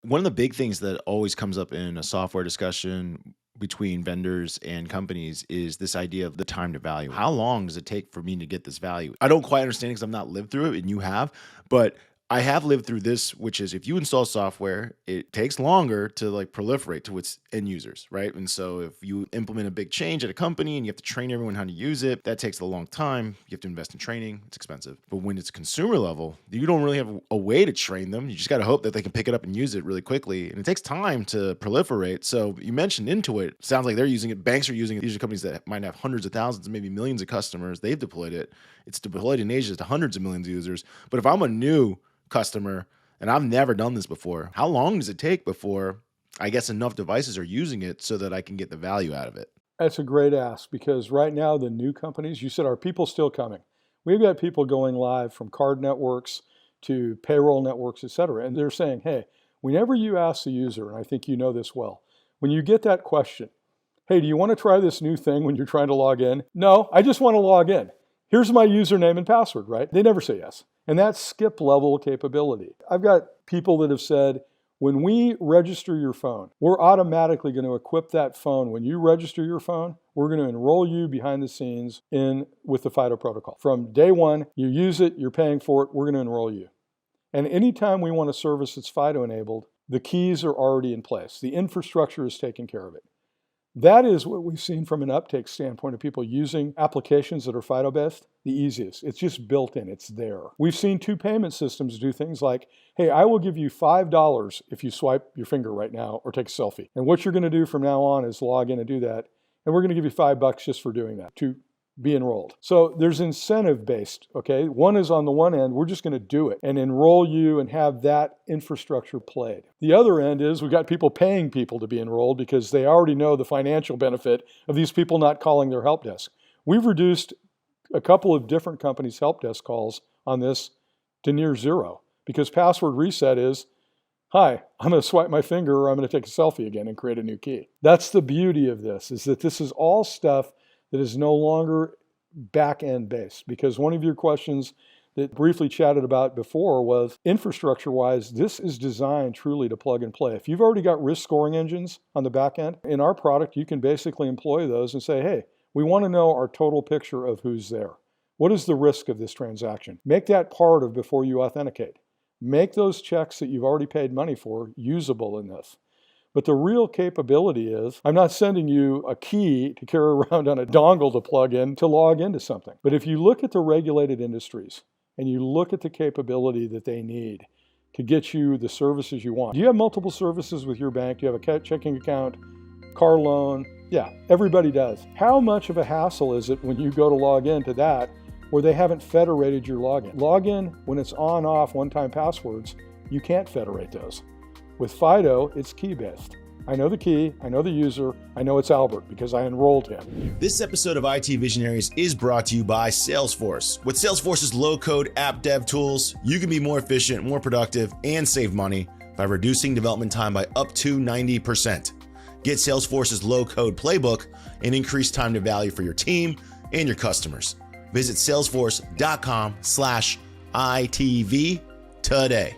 One of the big things that always comes up in a software discussion between vendors and companies is this idea of the time to value. How long does it take for me to get this value? I don't quite understand because I've not lived through it and you have, but I have lived through this, which is if you install software, it takes longer to like proliferate to its end users, right? And so if you implement a big change at a company and you have to train everyone how to use it, that takes a long time. You have to invest in training. It's expensive. But when it's consumer level, you don't really have a way to train them. You just got to hope that they can pick it up and use it really quickly. And it takes time to proliferate. So you mentioned Intuit. Sounds like they're using it. Banks are using it. These are companies that might have hundreds of thousands, maybe millions of customers. They've deployed it. It's deployed in Asia to hundreds of millions of users. But if I'm a new customer and I've never done this before, how long does it take before I guess enough devices are using it so that I can get the value out of it? That's a great ask, because right now the new companies, you said, are people still coming? We've got people going live from card networks to payroll networks, et cetera. And they're saying, hey, whenever you ask the user, and I think you know this well, when you get that question, hey, do you want to try this new thing when you're trying to log in? No, I just want to log in. Here's my username and password, right? They never say yes. And that's skip level capability. I've got people that have said, when we register your phone, we're automatically going to equip that phone. When you register your phone, we're going to enroll you behind the scenes with the FIDO protocol. From day one, you use it, you're paying for it, we're going to enroll you. And anytime we want a service that's FIDO enabled, the keys are already in place. The infrastructure is taking care of it. That is what we've seen from an uptake standpoint of people using applications that are FIDO-based, the easiest. It's just built in, it's there. We've seen two payment systems do things like, hey, I will give you $5 if you swipe your finger right now or take a selfie. And what you're gonna do from now on is log in and do that. And we're gonna give you $5 just for doing that to be enrolled. So there's incentive based, okay? One is on the one end, we're just gonna do it and enroll you and have that infrastructure played. The other end is we've got people paying people to be enrolled because they already know the financial benefit of these people not calling their help desk. We've reduced a couple of different companies' help desk calls on this to near zero because password reset is, hi, I'm gonna swipe my finger or I'm gonna take a selfie again and create a new key. That's the beauty of this, is that this is all stuff that is no longer back-end based. Because one of your questions that briefly chatted about before was, infrastructure-wise, this is designed truly to plug and play. If you've already got risk scoring engines on the back end, in our product, you can basically employ those and say, hey, we want to know our total picture of who's there. What is the risk of this transaction? Make that part of before you authenticate. Make those checks that you've already paid money for usable in this. But the real capability is, I'm not sending you a key to carry around on a dongle to plug in to log into something. But if you look at the regulated industries and you look at the capability that they need to get you the services you want. Do you have multiple services with your bank? Do you have a checking account, car loan? Yeah, everybody does. How much of a hassle is it when you go to log into that where they haven't federated your login? Login, when it's on-off one-time passwords, you can't federate those. With FIDO, it's key-based. I know the key, I know the user, I know it's Albert because I enrolled him. This episode of IT Visionaries is brought to you by Salesforce. With Salesforce's low-code app dev tools, you can be more efficient, more productive, and save money by reducing development time by up to 90%. Get Salesforce's low-code playbook and increase time to value for your team and your customers. Visit salesforce.com/ITV today.